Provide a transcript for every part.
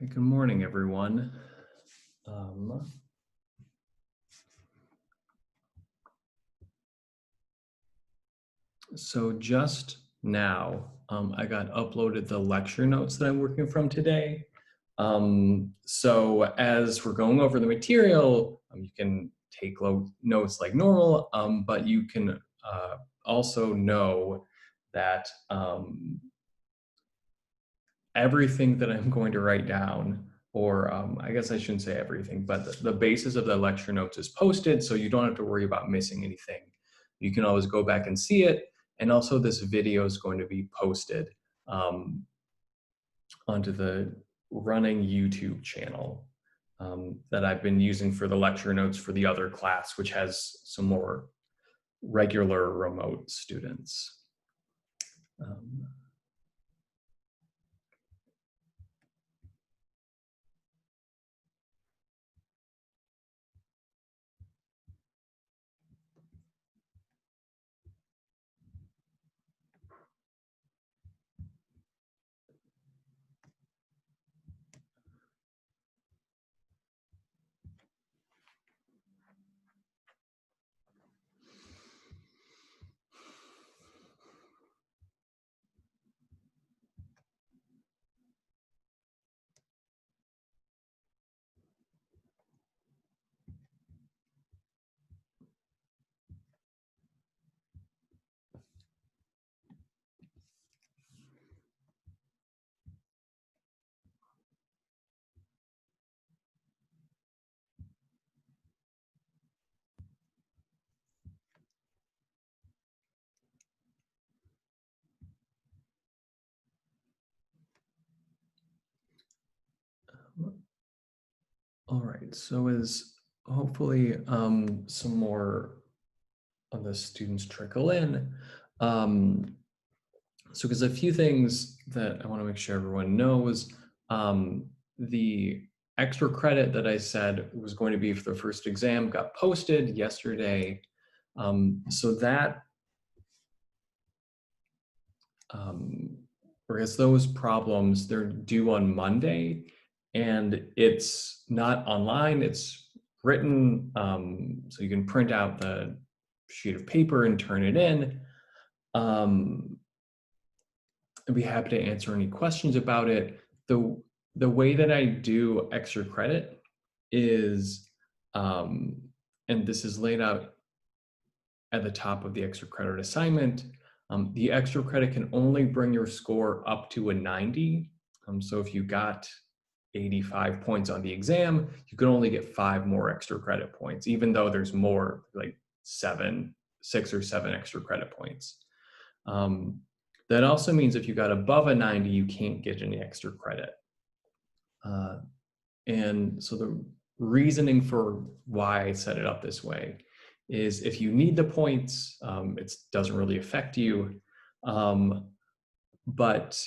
Hey, good morning, everyone. So just now, I got uploaded the lecture notes that I'm working from today. So as we're going over the material, you can take notes like normal, but you can also know that everything that I'm going to write down, or I guess I shouldn't say everything, but the basis of the lecture notes is posted, so you don't have to worry about missing anything. You can always go back and see it. And also this video is going to be posted onto the running YouTube channel that I've been using for the lecture notes for the other class, which has some more regular remote students. All right, so as hopefully some more of the students trickle in. So because a few things that I want to make sure everyone knows, the extra credit that I said was going to be for the first exam got posted yesterday. So that, whereas those problems, they're due on Monday, and it's not online, it's written, so you can print out the sheet of paper and turn it in. I'd be happy to answer any questions about it. The way that I do extra credit is, and this is laid out at the top of the extra credit assignment, the extra credit can only bring your score up to a 90. So if you got 85 points on the exam, you can only get 5 more extra credit points, even though there's more, like 6 or 7 extra credit points. That also means if you got above a 90, you can't get any extra credit. And so the reasoning for why I set it up this way is if you need the points, it doesn't really affect you. But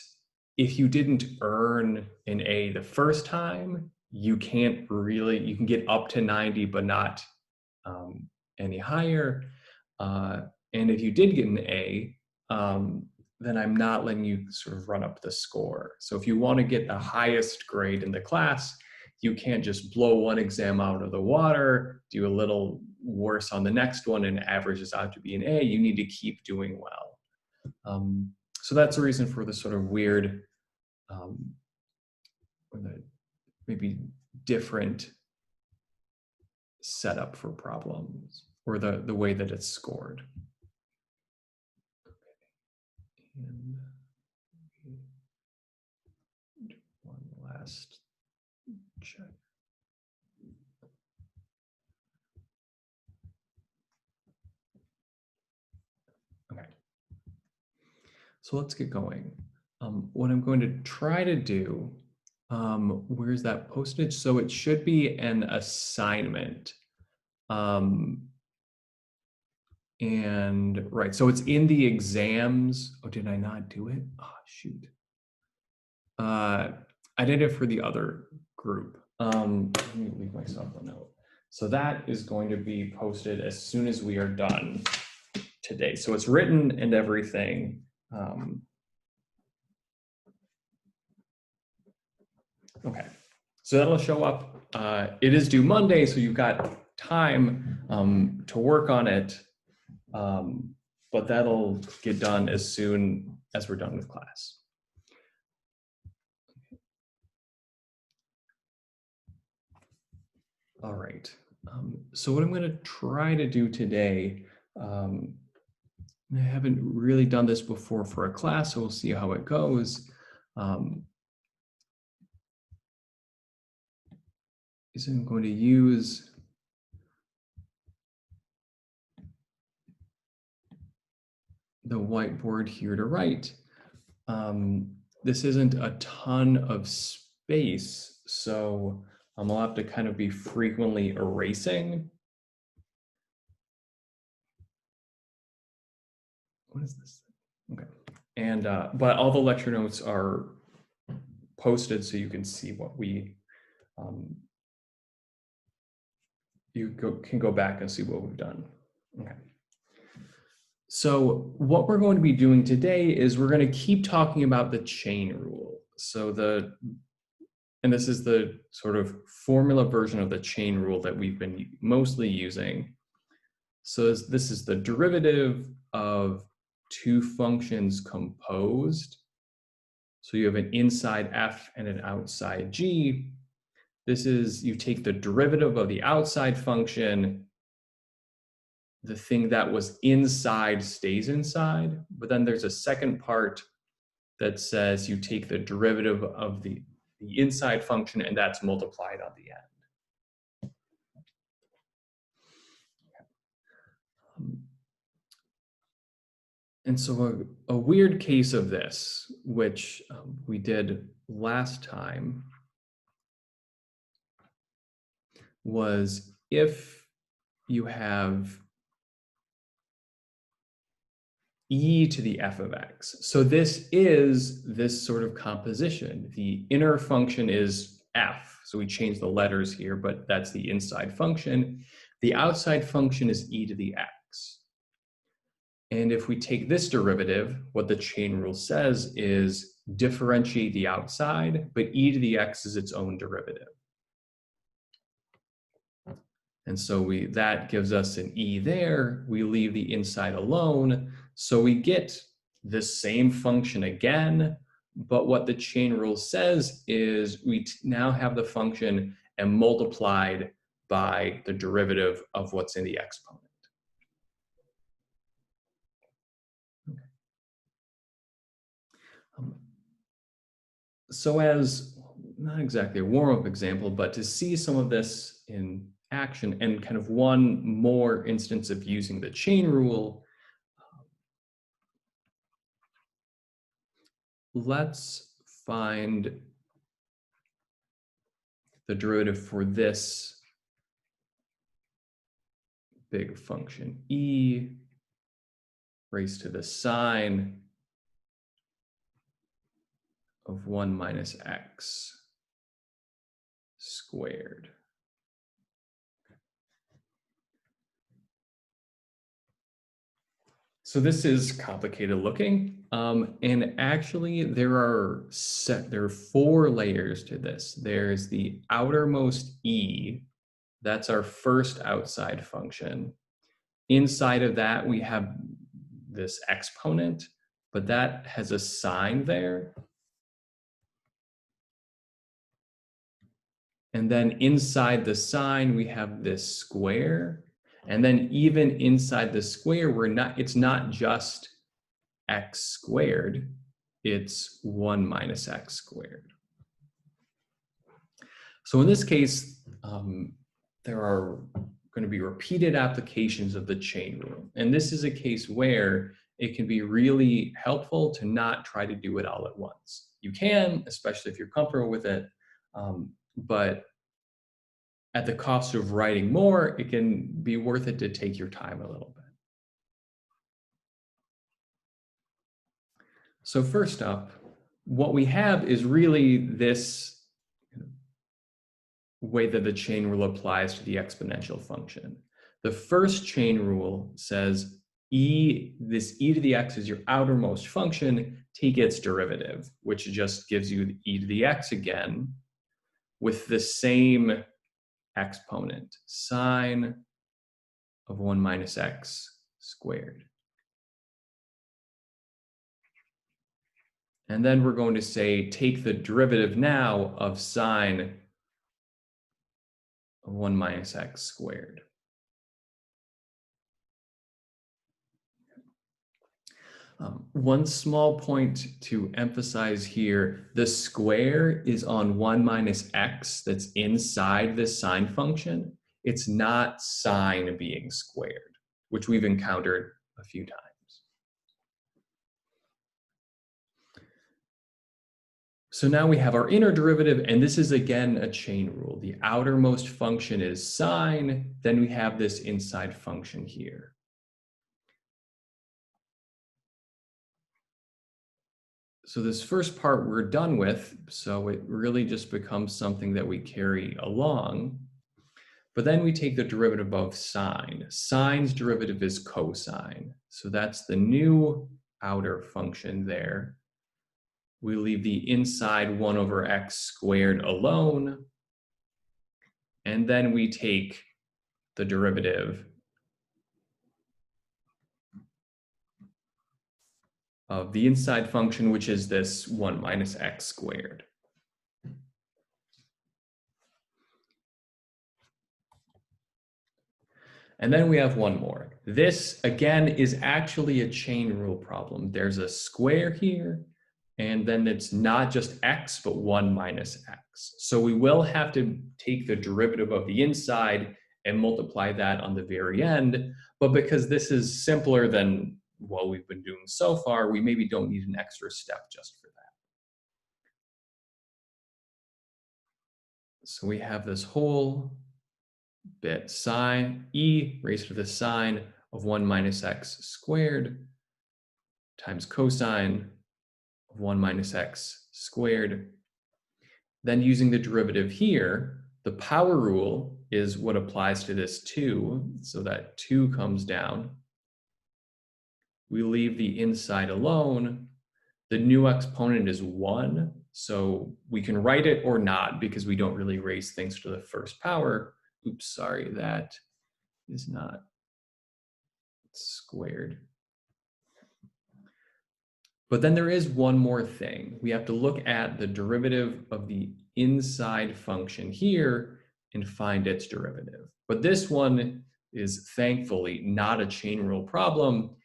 if you didn't earn an A the first time, you can get up to 90, but not any higher. And if you did get an A, then I'm not letting you sort of run up the score. So if you want to get the highest grade in the class, you can't just blow one exam out of the water, do a little worse on the next one, and averages out to be an A. You need to keep doing well. So that's the reason for the sort of weird, or the maybe different setup for problems, or the way that it's scored. And one last check. Okay. So let's get going. What I'm going to try to do, where's that posted? So it should be an assignment. And right, so it's in the exams. Oh, did I not do it? Oh, shoot. I did it for the other group. Let me leave myself a note. So that is going to be posted as soon as we are done today. So it's written and everything. Okay. So that'll show up. It is due Monday, so you've got time to work on it, but that'll get done as soon as we're done with class. All right. So what I'm going to try to do today, I haven't really done this before for a class, so we'll see how it goes. Is I'm going to use the whiteboard here to write. This isn't a ton of space, so I'll have to kind of be frequently erasing. What is this? Okay. And, but all the lecture notes are posted so you can see what we, can go back and see what we've done. Okay. So what we're going to be doing today is we're going to keep talking about the chain rule. So and this is the sort of formula version of the chain rule that we've been mostly using. So this is the derivative of two functions composed. So you have an inside f and an outside g. This is, you take the derivative of the outside function, the thing that was inside stays inside, but then there's a second part that says you take the derivative of the inside function and that's multiplied on the end. And so a weird case of this, which we did last time, was if you have e to the f of x. So this is this sort of composition. The inner function is f, so we change the letters here, but that's the inside function. The outside function is e to the x. And if we take this derivative, what the chain rule says is differentiate the outside, but e to the x is its own derivative. And so that gives us an e there. We leave the inside alone. So we get the same function again, but what the chain rule says is we now have the function and multiplied by the derivative of what's in the exponent. Okay. So as, not exactly a warm-up example, but to see some of this in action and kind of one more instance of using the chain rule, let's find the derivative for this big function, e raised to the sine of 1 minus x squared. So this is complicated looking, and actually there are 4 layers to this. There's the outermost e, that's our first outside function. Inside of that we have this exponent, but that has a sign there. And then inside the sign we have this square. And then even inside the square, it's not just x squared, it's 1 minus x squared. So in this case, there are going to be repeated applications of the chain rule. And this is a case where it can be really helpful to not try to do it all at once. You can, especially if you're comfortable with it, but at the cost of writing more, it can be worth it to take your time a little bit. So first up, what we have is really this way that the chain rule applies to the exponential function. The first chain rule says this e to the x is your outermost function, take its derivative, which just gives you the e to the x again. with the same exponent, sine of 1 minus x squared. And then we're going to say, take the derivative now of sine of 1 minus x squared. One small point to emphasize here, the square is on 1 minus x that's inside this sine function. It's not sine being squared, which we've encountered a few times. So now we have our inner derivative, and this is again a chain rule. The outermost function is sine, then we have this inside function here. So this first part we're done with, so it really just becomes something that we carry along. But then we take the derivative of sine. Sine's derivative is cosine. So that's the new outer function there. We leave the inside 1 over x squared alone. And then we take the derivative of the inside function, which is this 1 minus x squared. And then we have one more. This, again, is actually a chain rule problem. There's a square here, and then it's not just x, but 1 minus x. So we will have to take the derivative of the inside and multiply that on the very end. But because this is simpler than what we've been doing so far, we maybe don't need an extra step just for that. So we have this whole bit sine e raised to the sine of 1 minus x squared times cosine of 1 minus x squared. Then using the derivative here, the power rule is what applies to this 2, so that 2 comes down. We leave the inside alone. The new exponent is 1, so we can write it or not because we don't really raise things to the first power. Oops, sorry, that is not squared. But then there is one more thing. We have to look at the derivative of the inside function here and find its derivative. But this one is thankfully not a chain rule problem.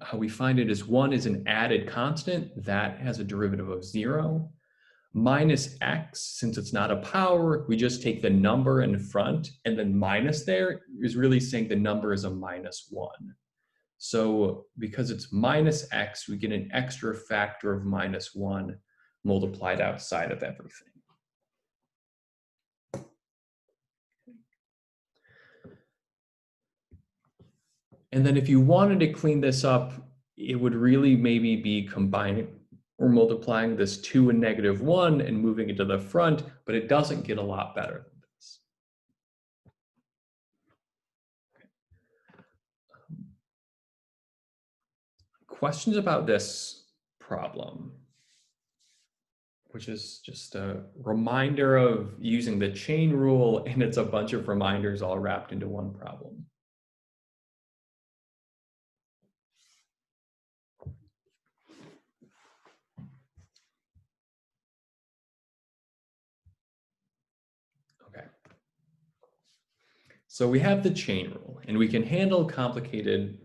How we find it is 1 is an added constant that has a derivative of 0. Minus x, since it's not a power, we just take the number in front, and then minus there is really saying the number is a minus 1. So because it's minus x, we get an extra factor of minus 1 multiplied outside of everything. And then if you wanted to clean this up, it would really maybe be combining or multiplying this 2 and negative 1 and moving it to the front, but it doesn't get a lot better than this. Questions about this problem, which is just a reminder of using the chain rule, and it's a bunch of reminders all wrapped into one problem. Okay. So we have the chain rule, and we can handle complicated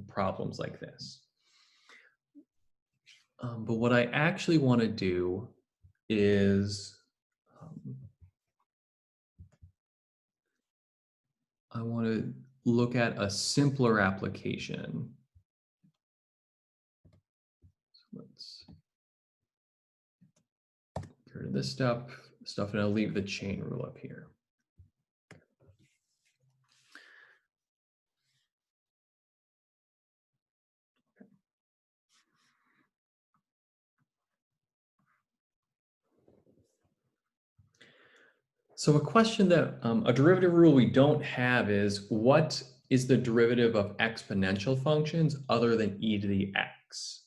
problems like this. But what I actually want to do is I want to look at a simpler application. So let's get rid of this stuff, and I'll leave the chain rule up here. So a question that, a derivative rule we don't have is, what is the derivative of exponential functions other than e to the x?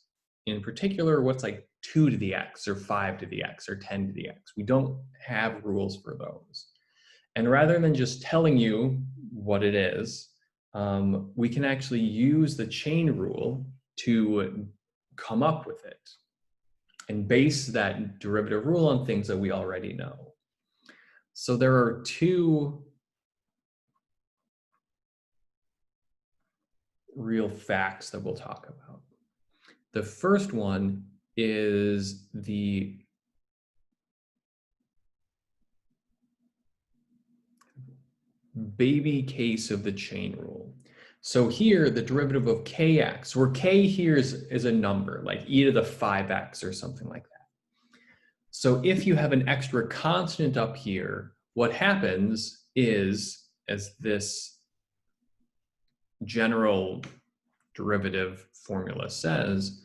in particular, what's like 2 to the x or 5 to the x or 10 to the x. We don't have rules for those. And rather than just telling you what it is, we can actually use the chain rule to come up with it and base that derivative rule on things that we already know. So there are 2 real facts that we'll talk about. The first one is the baby case of the chain rule. So here, the derivative of kx, where k here is a number, like e to the 5x or something like that. So if you have an extra constant up here, what happens is, as this general derivative formula says,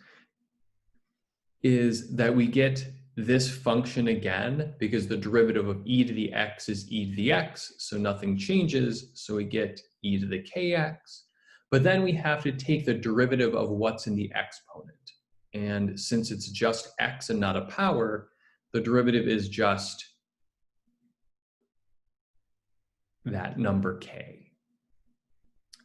is that we get this function again because the derivative of e to the x is e to the x, so nothing changes, so we get e to the kx. But then we have to take the derivative of what's in the exponent. And since it's just x and not a power, the derivative is just that number k.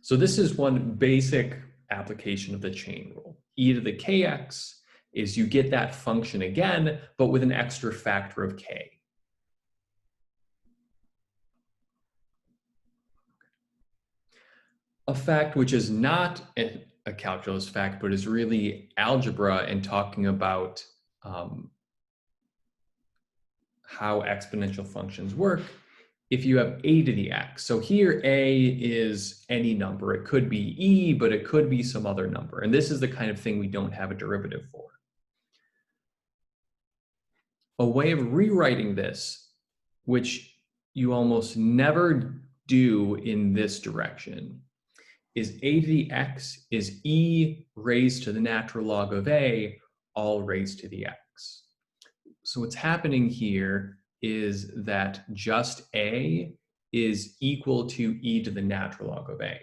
So this is one basic application of the chain rule. E to the kx is you get that function again, but with an extra factor of k. A fact which is not a calculus fact, but is really algebra and talking about how exponential functions work, if you have a to the x. So here a is any number. It could be e, but it could be some other number. And this is the kind of thing we don't have a derivative for. A way of rewriting this, which you almost never do in this direction, is a to the x is e raised to the natural log of a, all raised to the x. So what's happening here is that just a is equal to e to the natural log of a.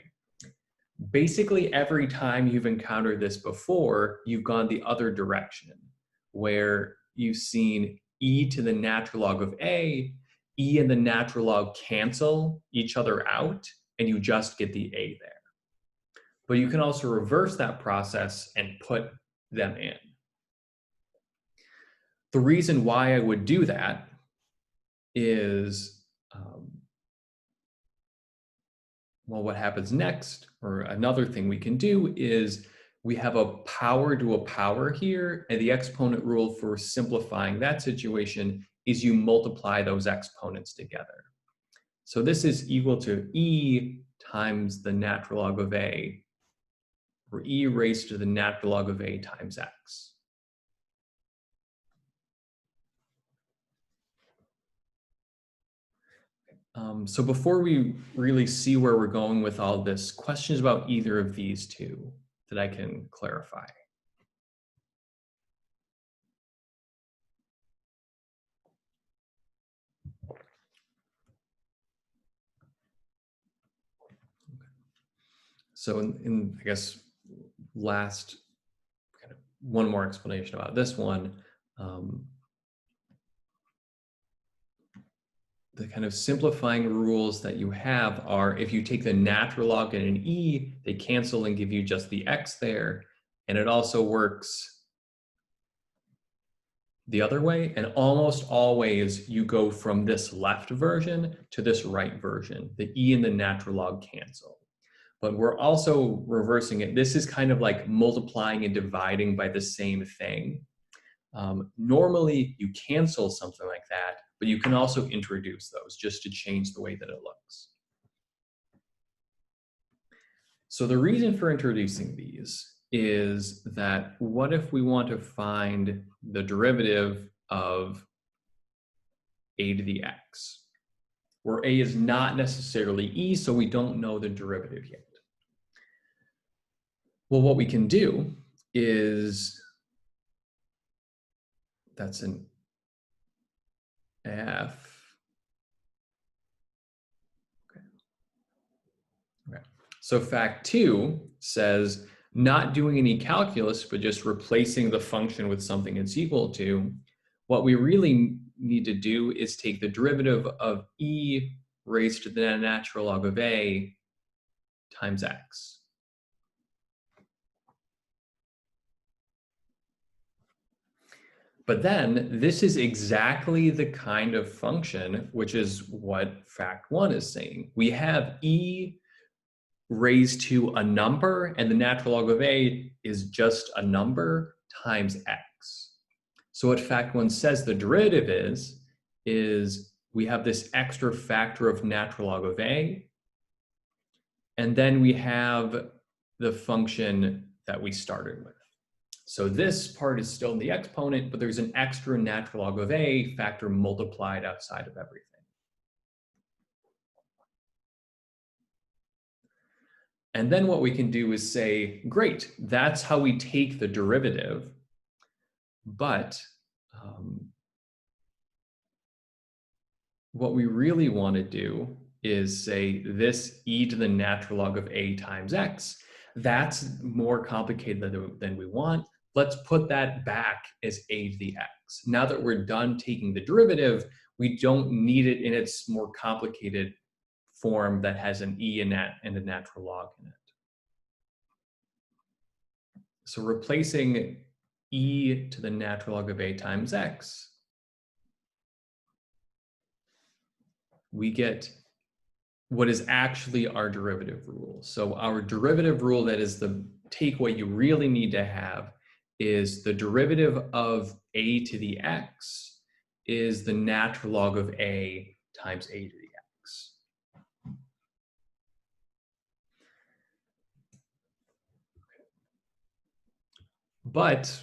Basically, every time you've encountered this before, you've gone the other direction, where you've seen e to the natural log of a, e and the natural log cancel each other out, and you just get the a there. But you can also reverse that process and put them in. The reason why I would do that is, well, what happens next, or another thing we can do is we have a power to a power here, and the exponent rule for simplifying that situation is you multiply those exponents together. So this is equal to e times the natural log of a, or e raised to the natural log of a times x. So before we really see where we're going with all this, questions about either of these two that I can clarify? So in I guess, last kind of one more explanation about this one, the kind of simplifying rules that you have are if you take the natural log and an e, they cancel and give you just the x there. And it also works the other way. And almost always you go from this left version to this right version. The e and the natural log cancel. But we're also reversing it. This is kind of like multiplying and dividing by the same thing. Normally you cancel something like that, but you can also introduce those just to change the way that it looks. So the reason for introducing these is that what if we want to find the derivative of a to the x, where a is not necessarily e, so we don't know the derivative yet. Well, what we can do is, that's an f. Okay. So fact 2 says not doing any calculus, but just replacing the function with something it's equal to, what we really need to do is take the derivative of e raised to the natural log of a times x. But then this is exactly the kind of function, which is what fact one is saying. We have e raised to a number, and the natural log of a is just a number times x. So what fact one says the derivative is we have this extra factor of natural log of a, and then we have the function that we started with. So this part is still in the exponent, but there's an extra natural log of a factor multiplied outside of everything. And then what we can do is say, great, that's how we take the derivative, but what we really want to do is say this e to the natural log of a times x. That's more complicated than we want. Let's put that back as a to the x. Now that we're done taking the derivative, we don't need it in its more complicated form that has an e and a natural log in it. So replacing e to the natural log of a times x, we get what is actually our derivative rule. So our derivative rule, that is the takeaway you really need to have, is the derivative of a to the x is the natural log of a times a to the x. But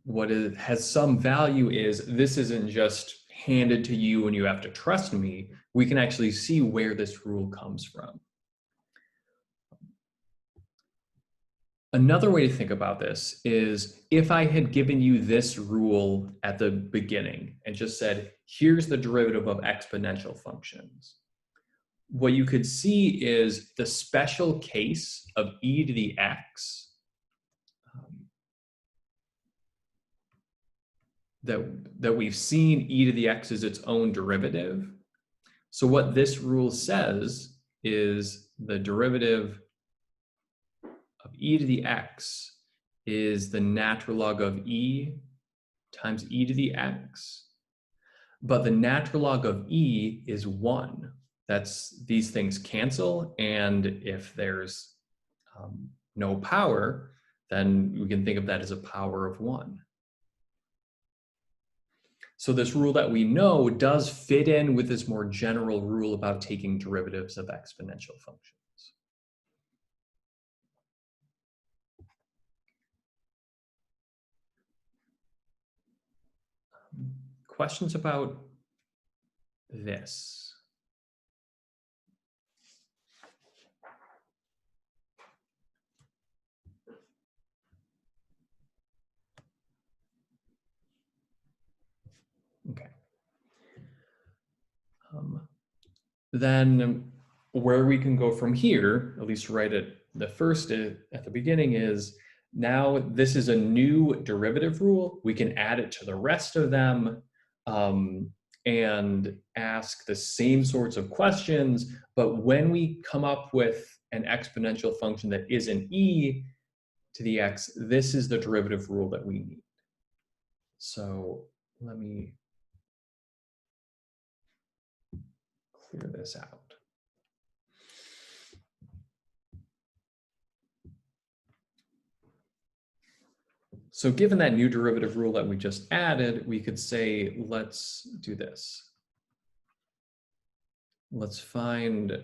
what has some value is this isn't just handed to you and you have to trust me. We can actually see where this rule comes from. Another way to think about this is if I had given you this rule at the beginning and just said, here's the derivative of exponential functions, what you could see is the special case of e to the x that we've seen e to the x is its own derivative. So what this rule says is the derivative of e to the x is the natural log of e times e to the x. But the natural log of e is 1. These things cancel, and if there's no power, then we can think of that as a power of 1. So this rule that we know does fit in with this more general rule about taking derivatives of exponential functions. Questions about this? Okay. Then where we can go from here, at least right at the beginning, is now this is a new derivative rule. We can add it to the rest of them and ask the same sorts of questions, but when we come up with an exponential function that is an e to the x, this is the derivative rule that we need. So let me clear this out. So given that new derivative rule that we just added, we could say, let's do this. Let's find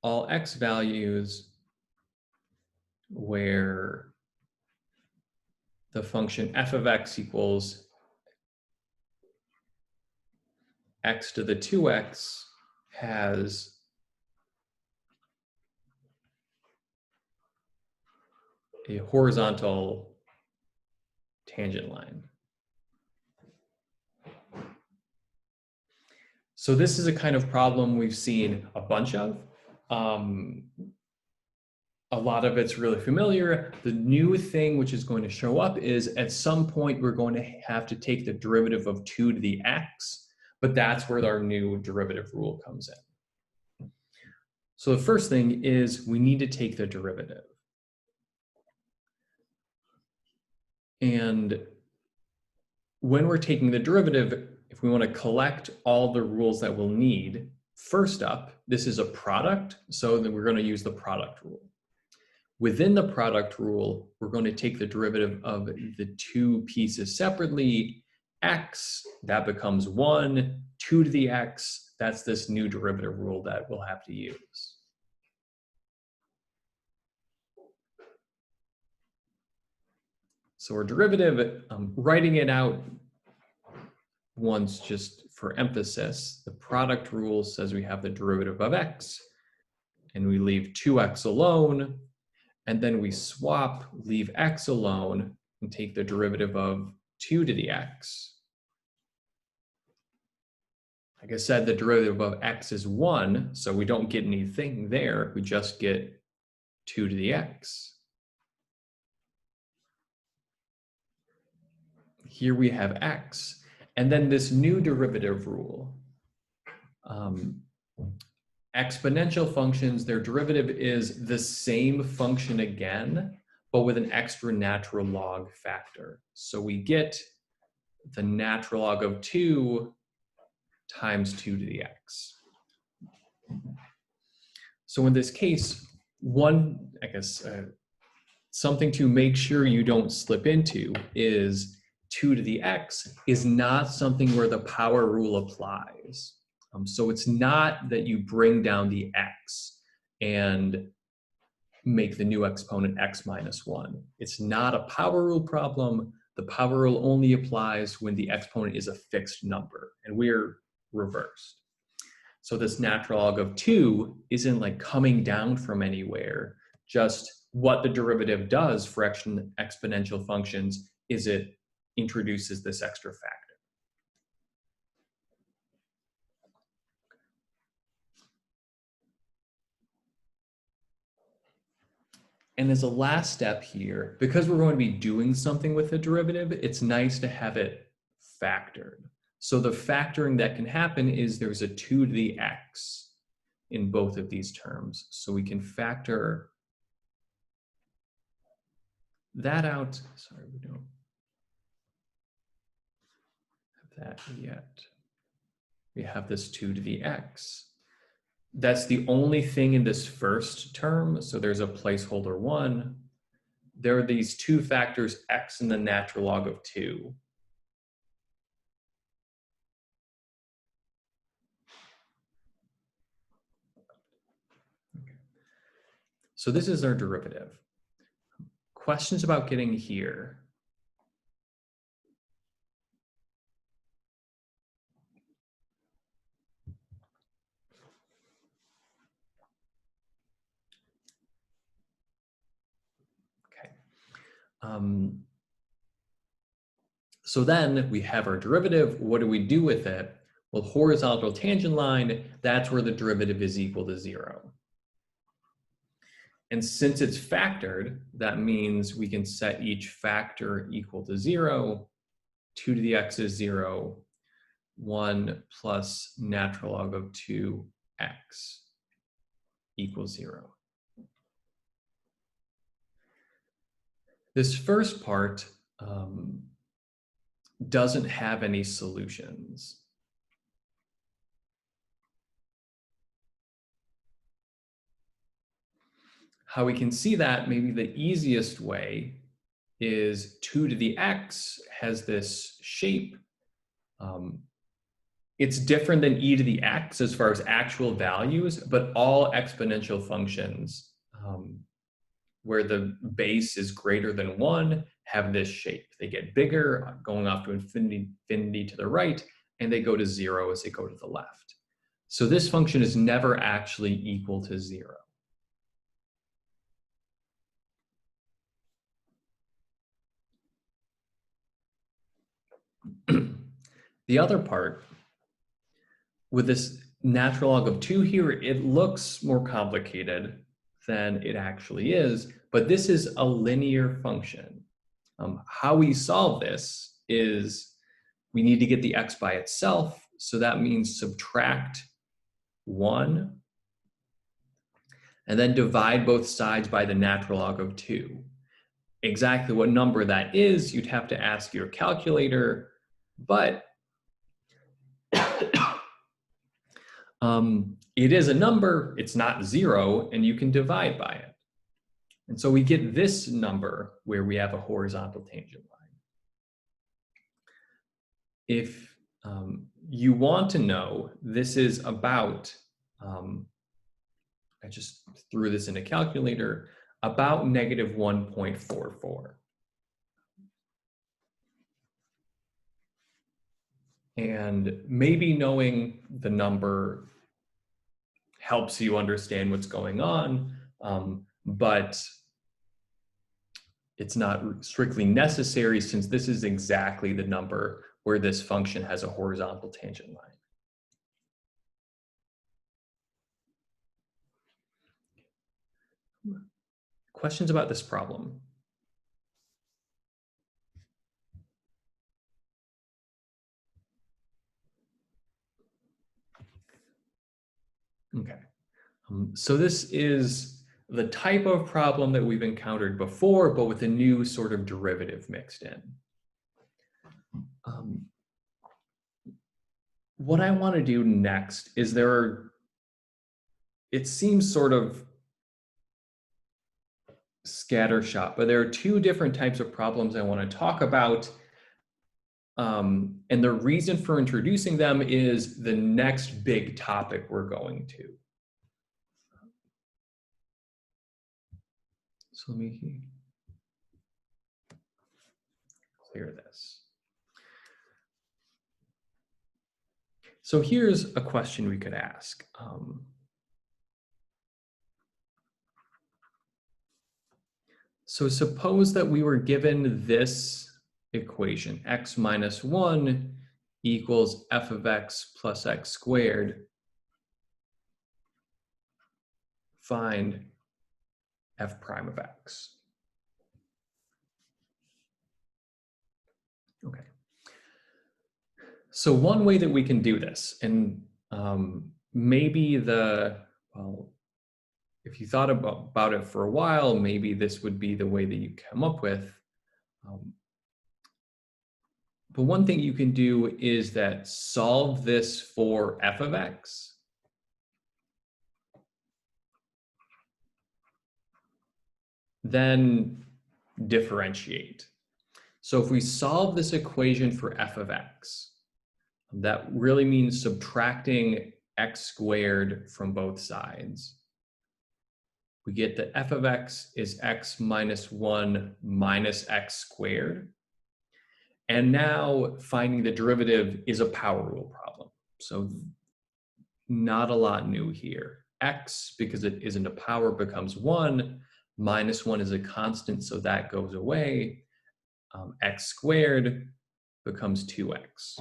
all x values where the function f of x equals x to the 2x has a horizontal tangent line. So this is a kind of problem we've seen a bunch of. a lot of it's really familiar. The new thing which is going to show up is at some point we're going to have to take the derivative of 2 to the x, but that's where our new derivative rule comes in. So the first thing is we need to take the derivative. And when we're taking the derivative, if we want to collect all the rules that we'll need, first up, this is a product, so then we're going to use the product rule. Within the product rule, we're going to take the derivative of the two pieces separately. X, that becomes 1, 2 to the x, that's this new derivative rule that we'll have to use. So our derivative, writing it out once just for emphasis, the product rule says we have the derivative of x, and we leave 2x alone, and then we swap, leave x alone, and take the derivative of 2 to the x. Like I said, the derivative of x is 1, so we don't get anything there, we just get 2 to the x. Here we have x, and then this new derivative rule. Exponential functions, their derivative is the same function again, but with an extra natural log factor. So we get the natural log of 2 times 2 to the x. So in this case, something to make sure you don't slip into is 2 to the x is not something where the power rule applies. So it's not that you bring down the x and make the new exponent x minus 1. It's not a power rule problem. The power rule only applies when the exponent is a fixed number, and we're reversed. So this natural log of 2 isn't like coming down from anywhere. Just what the derivative does for exponential functions is it introduces this extra factor. And as a last step here, because we're going to be doing something with the derivative, it's nice to have it factored. So the factoring that can happen is there's a 2 to the x in both of these terms. So we can factor that out. Sorry, we don't have that yet. We have this 2 to the x. That's the only thing in this first term. So there's a placeholder 1. There are these two factors, x and the natural log of 2. Okay. So this is our derivative. Questions about getting here? So then we have our derivative. What do we do with it? Well, horizontal tangent line, that's where the derivative is equal to 0. And since it's factored, that means we can set each factor equal to 0. 2 to the x is 0. 1 plus natural log of 2x equals 0. This first part doesn't have any solutions. How we can see that, maybe the easiest way is 2 to the x has this shape. It's different than e to the x as far as actual values, but all exponential functions where the base is greater than 1 have this shape. They get bigger, going off to infinity to the right, and they go to 0 as they go to the left. So this function is never actually equal to 0. The other part, with this natural log of 2 here, it looks more complicated. than it actually is, but this is a linear function. How we solve this is we need to get the x by itself, so that means subtract 1, and then divide both sides by the natural log of 2. Exactly what number that is, you'd have to ask your calculator, but it is a number, it's not 0, and you can divide by it. And so we get this number where we have a horizontal tangent line. If you want to know, this is about, I just threw this in a calculator, about negative 1.44. And maybe knowing the number helps you understand what's going on, but it's not strictly necessary since this is exactly the number where this function has a horizontal tangent line. Questions about this problem? Okay, so this is the type of problem that we've encountered before, but with a new sort of derivative mixed in. What I want to do next is it seems sort of scattershot, but there are two different types of problems I want to talk about. And the reason for introducing them is the next big topic we're going to. So let me clear this. So here's a question we could ask. So suppose that we were given this equation, x minus 1 equals f of x plus x squared. Find f prime of x. Okay. So one way that we can do this, and maybe if you thought about it for a while, maybe this would be the way that you come up with. But one thing you can do is that solve this for f of x. Then differentiate. So if we solve this equation for f of x, that really means subtracting x squared from both sides. We get that f of x is x minus 1 minus x squared. And now finding the derivative is a power rule problem. So not a lot new here. X, because it isn't a power, becomes 1. Minus 1 is a constant, so that goes away. X squared becomes 2x.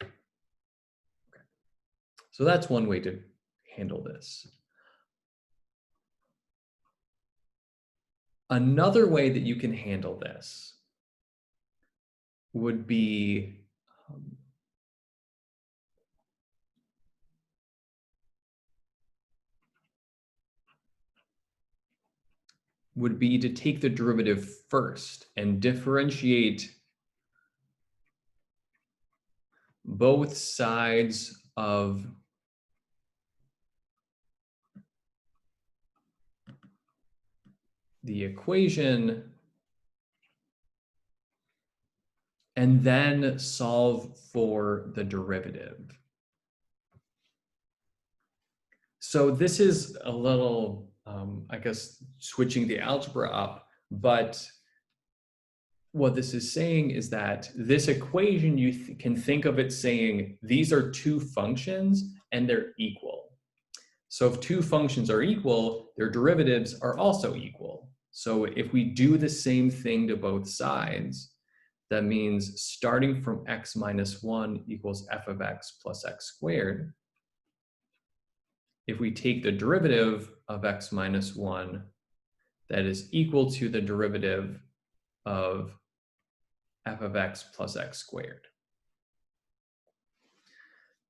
Okay. So that's one way to handle this. Another way that you can handle this would be to take the derivative first and differentiate both sides of the equation and then solve for the derivative. So this is a little, I guess, switching the algebra up, but what this is saying is that this equation, you can think of it saying these are two functions and they're equal. So if two functions are equal, their derivatives are also equal. So if we do the same thing to both sides, that means starting from x minus 1 equals f of x plus x squared. if we take the derivative of x minus 1, that is equal to the derivative of f of x plus x squared.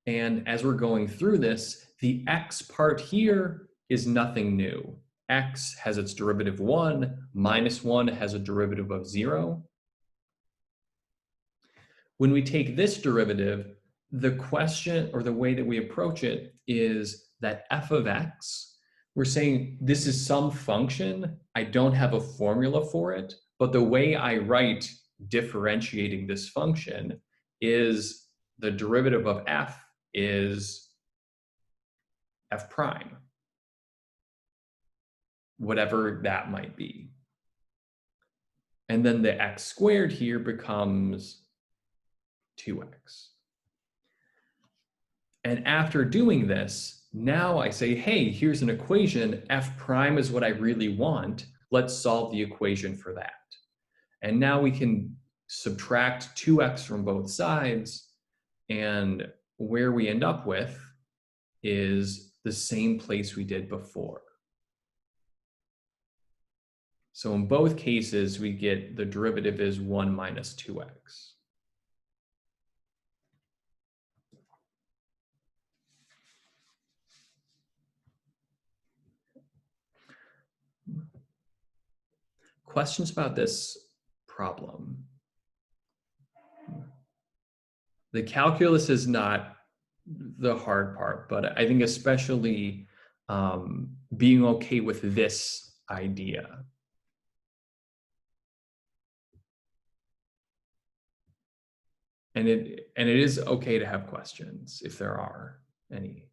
And as we're going through this, the x part here is nothing new. X has its derivative 1, minus 1 has a derivative of 0. When we take this derivative, the question or the way that we approach it is that f of x, we're saying this is some function. I don't have a formula for it, but the way I write differentiating this function is the derivative of f is f prime, whatever that might be. And then the x squared here becomes 2x. And after doing this, now I say, hey, here's an equation. F prime is what I really want. Let's solve the equation for that. And now we can subtract 2x from both sides. And where we end up with is the same place we did before. So in both cases, we get the derivative is 1 minus 2x. Questions about this problem? The calculus is not the hard part, but I think especially being okay with this idea. And it is okay to have questions if there are any.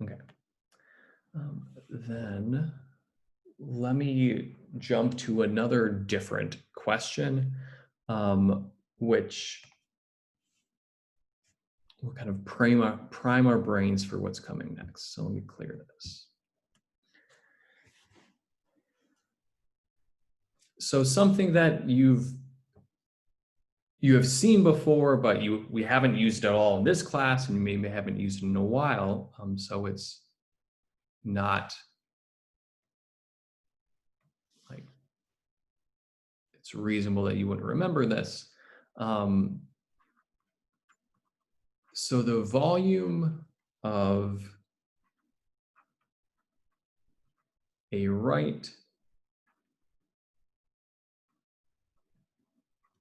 Okay. Then let me jump to another different question, which will kind of prime our brains for what's coming next. So let me clear this. So something that you have seen before, but we haven't used at all in this class, and you maybe haven't used it in a while. So it's not like it's reasonable that you wouldn't remember this. So the volume of a right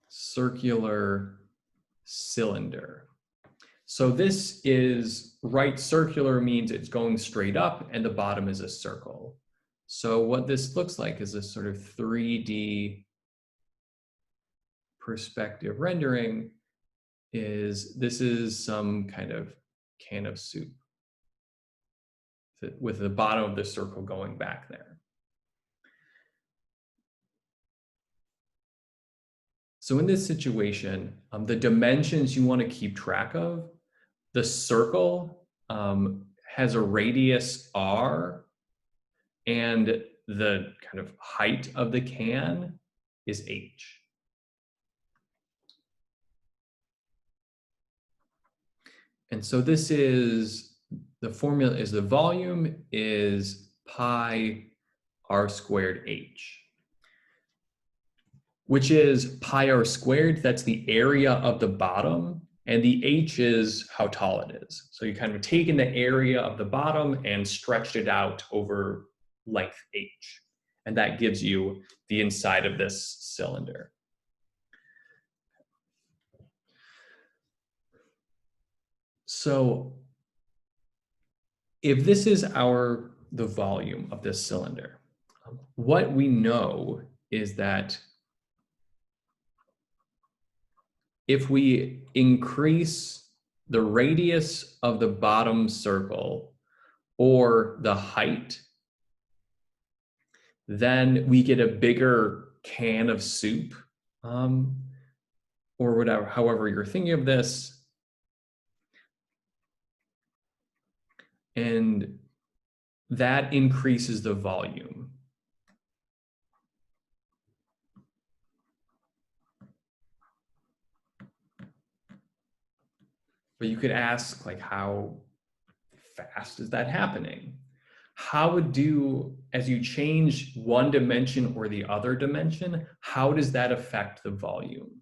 circular cylinder. So this is right circular means it's going straight up and the bottom is a circle. So what this looks like is a sort of 3D perspective rendering. This is some kind of can of soup with the bottom of the circle going back there. So in this situation, the dimensions you want to keep track of, the circle has a radius r, and the kind of height of the can is h. And so this is, the formula is the volume is pi r squared h, which is pi r squared, that's the area of the bottom, and the h is how tall it is. So you kind of taken the area of the bottom and stretched it out over length h, and that gives you the inside of this cylinder. So if this is the volume of this cylinder, what we know is that if we increase the radius of the bottom circle or the height, then we get a bigger can of soup, or whatever, however you're thinking of this. And that increases the volume. But you could ask, like, how fast is that happening? How would do, as you change one dimension or the other dimension, how does that affect the volume?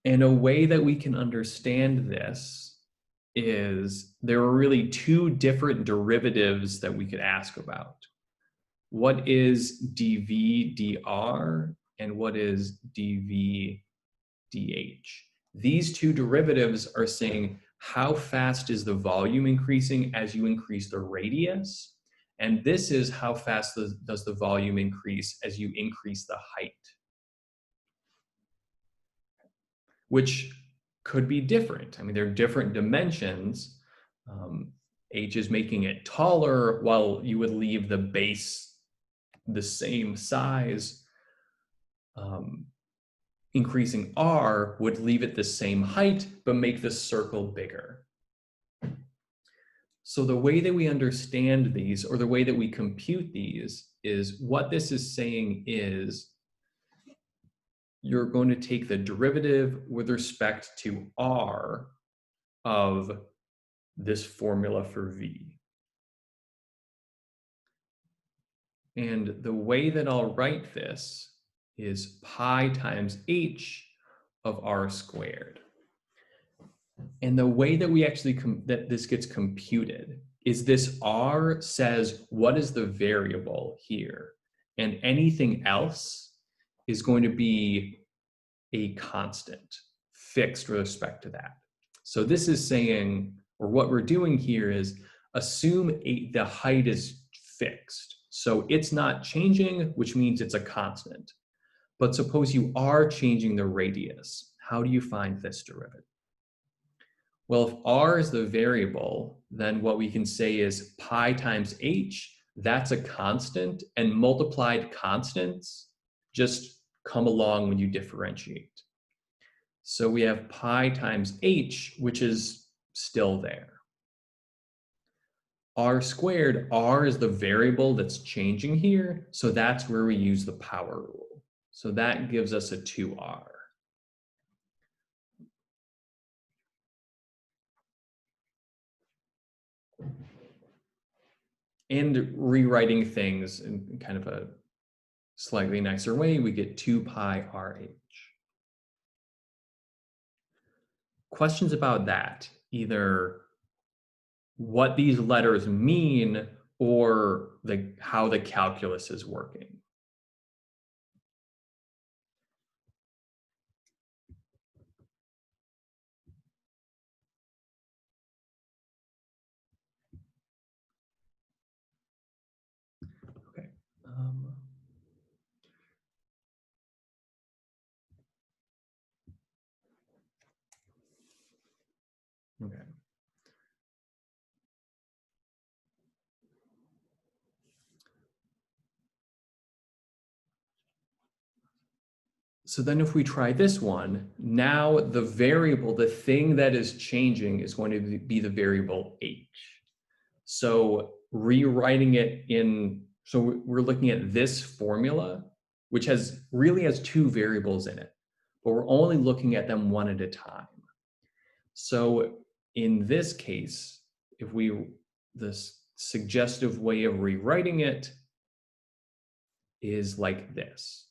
And a way that we can understand this is there are really two different derivatives that we could ask about. What is dv dr and what is dv dh? These two derivatives are saying how fast is the volume increasing as you increase the radius, and this is how fast does the volume increase as you increase the height, which could be different. I mean, there are different dimensions. H is making it taller while you would leave the base the same size. Increasing r would leave it the same height, but make the circle bigger. So the way that we understand these, or the way that we compute these, is what this is saying is you're going to take the derivative with respect to r of this formula for v. And the way that I'll write this is pi times h of r squared. And the way that we actually that this gets computed is this r says what is the variable here, and anything else is going to be a constant fixed with respect to that. So this is saying, or what we're doing here is assume the height is fixed. So it's not changing, which means it's a constant. But suppose you are changing the radius. How do you find this derivative? Well, if r is the variable, then what we can say is pi times h, that's a constant, and multiplied constants just come along when you differentiate. So we have pi times h, which is still there. R squared, r is the variable that's changing here, so that's where we use the power rule. So that gives us a 2r. And rewriting things in kind of a slightly nicer way, we get 2 pi rh. Questions about that, either what these letters mean or how the calculus is working? Okay. Okay. So then if we try this one, now the variable, the thing that is changing is going to be the variable h. So rewriting it so we're looking at this formula, which really has two variables in it, but we're only looking at them one at a time. So in this case, this suggestive way of rewriting it is like this,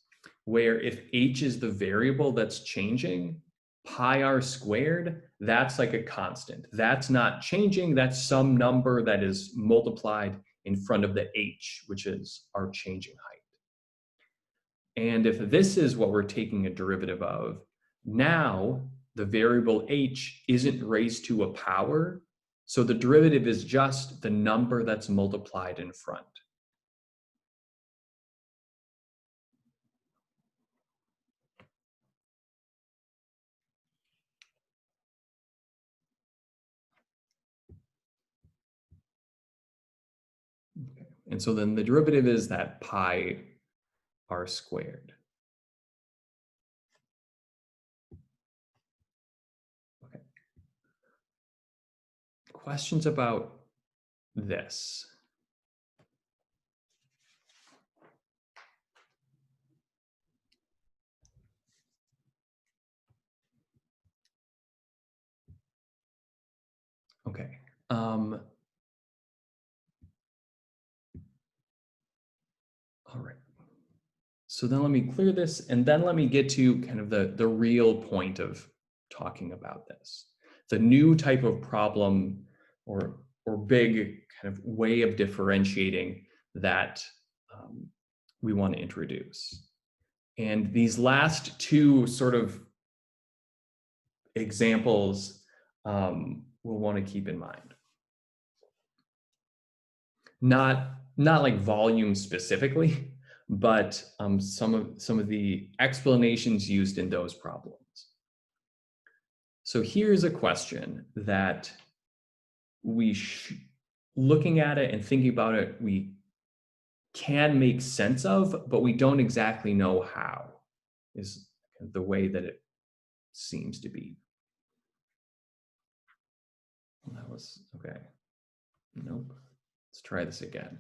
where if h is the variable that's changing, pi r squared, that's like a constant. That's not changing, that's some number that is multiplied in front of the h, which is our changing height. And if this is what we're taking a derivative of, now the variable h isn't raised to a power, so the derivative is just the number that's multiplied in front. Okay. And so then the derivative is that pi r squared. Okay. Questions about this? Okay. All right. So then let me clear this, and then let me get to kind of the real point of talking about this. The new type of problem or big kind of way of differentiating that we want to introduce. And these last two sort of examples we'll want to keep in mind. Not like volume specifically, but some of the explanations used in those problems. So here's a question that looking at it and thinking about it, we can make sense of, but we don't exactly know how, is the way that it seems to be. That was okay. Nope. Let's try this again.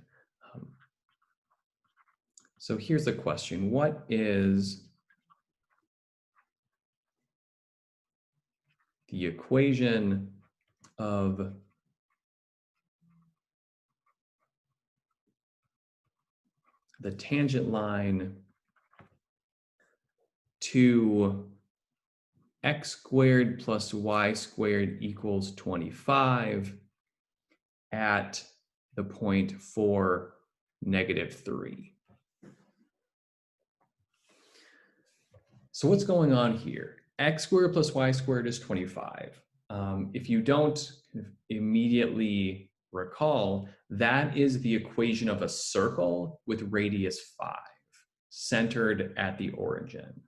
So here's the question. What is the equation of the tangent line to x squared plus y squared equals 25 at the point 4, -3? So what's going on here? X squared plus y squared is 25. If you don't immediately recall, that is the equation of a circle with radius 5, centered at the origin.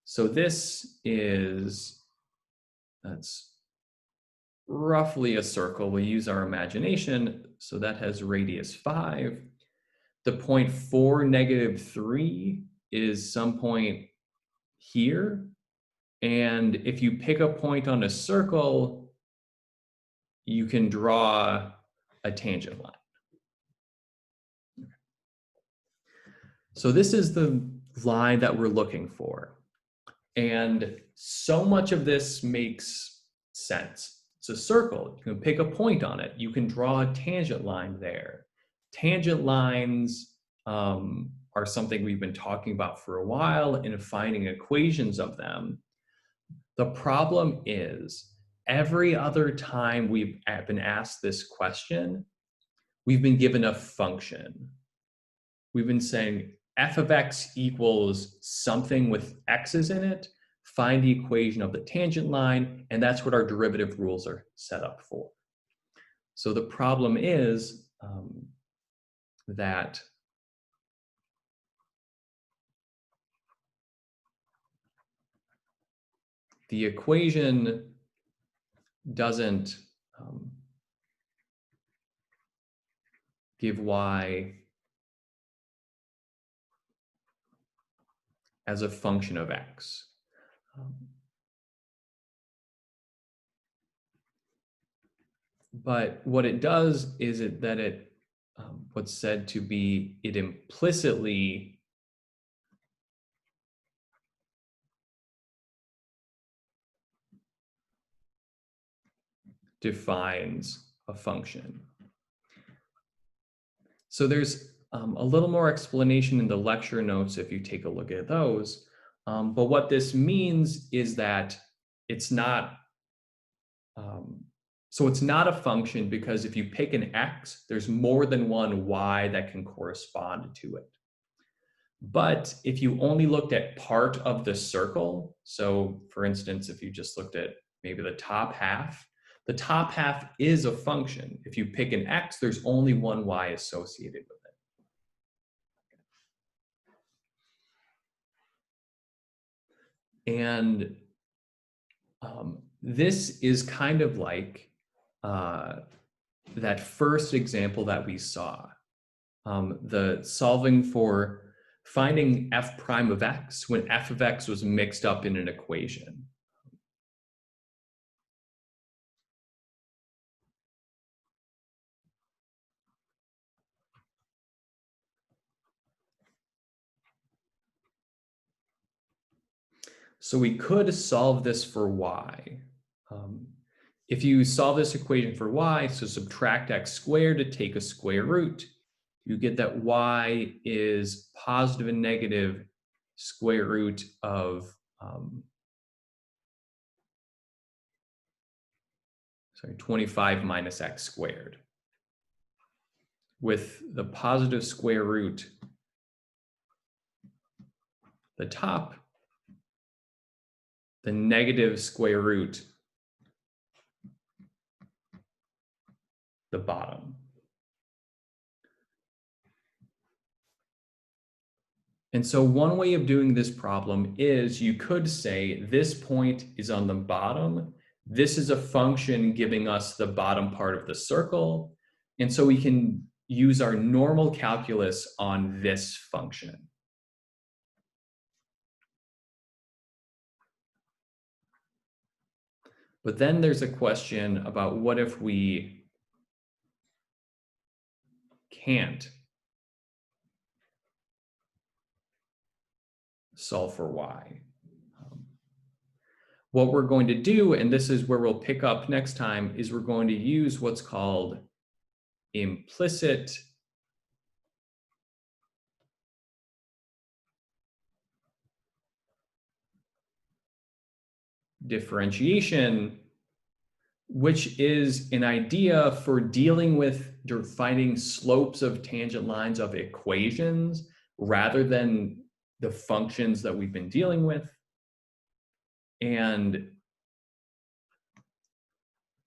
So this is, that's roughly a circle. We use our imagination, so that has radius 5. The point 4, -3 is some point here. And if you pick a point on a circle, you can draw a tangent line. So this is the line that we're looking for. And so much of this makes sense. It's a circle. You can pick a point on it. You can draw a tangent line there. Tangent lines are something we've been talking about for a while and finding equations of them. The problem is every other time we've been asked this question, we've been given a function. We've been saying f of x equals something with x's in it, find the equation of the tangent line, and that's what our derivative rules are set up for. So the problem is that the equation doesn't give y as a function of x. But what it does is what's said to be, it implicitly defines a function. So there's a little more explanation in the lecture notes if you take a look at those. But what this means is that it's not, so it's not a function because if you pick an x, there's more than one y that can correspond to it. But if you only looked at part of the circle, so for instance, if you just looked at maybe the top half is a function. If you pick an x, there's only one y associated with it. And this is kind of like that first example that we saw, the solving for finding f prime of x when f of x was mixed up in an equation. So we could solve this for y. if you solve this equation for y, so subtract x squared to take a square root, you get that y is positive and negative square root of, 25 minus x squared. With the positive square root, the top, the negative square root, the bottom. And so one way of doing this problem is you could say this point is on the bottom. This is a function giving us the bottom part of the circle. And so we can use our normal calculus on this function. But then there's a question about what if we can't solve for y? What we're going to do, and this is where we'll pick up next time, is we're going to use what's called implicit differentiation, which is an idea for dealing with finding slopes of tangent lines of equations rather than the functions that we've been dealing with. And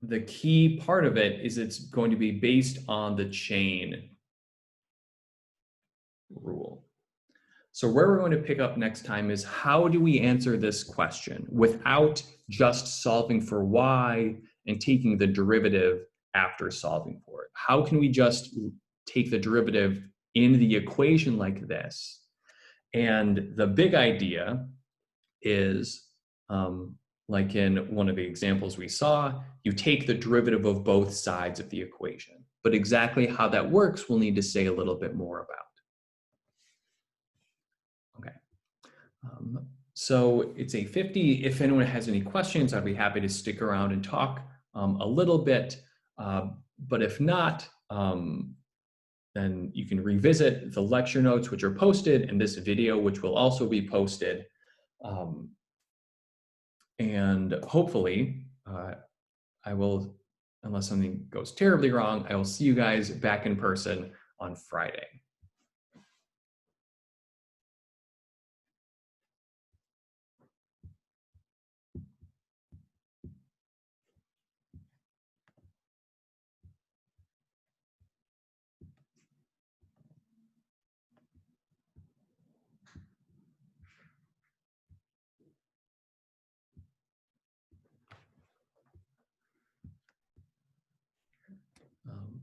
the key part of it is it's going to be based on the chain rule. So where we're going to pick up next time is how do we answer this question without just solving for y and taking the derivative after solving for it? How can we just take the derivative in the equation like this? And the big idea is, like in one of the examples we saw, you take the derivative of both sides of the equation. But exactly how that works, we'll need to say a little bit more about. Okay. So it's 8:50. If anyone has any questions, I'd be happy to stick around and talk a little bit. But if not, then you can revisit the lecture notes, which are posted, and this video, which will also be posted. And hopefully, I will, unless something goes terribly wrong, I will see you guys back in person on Friday.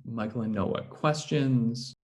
Michael and Noah, questions?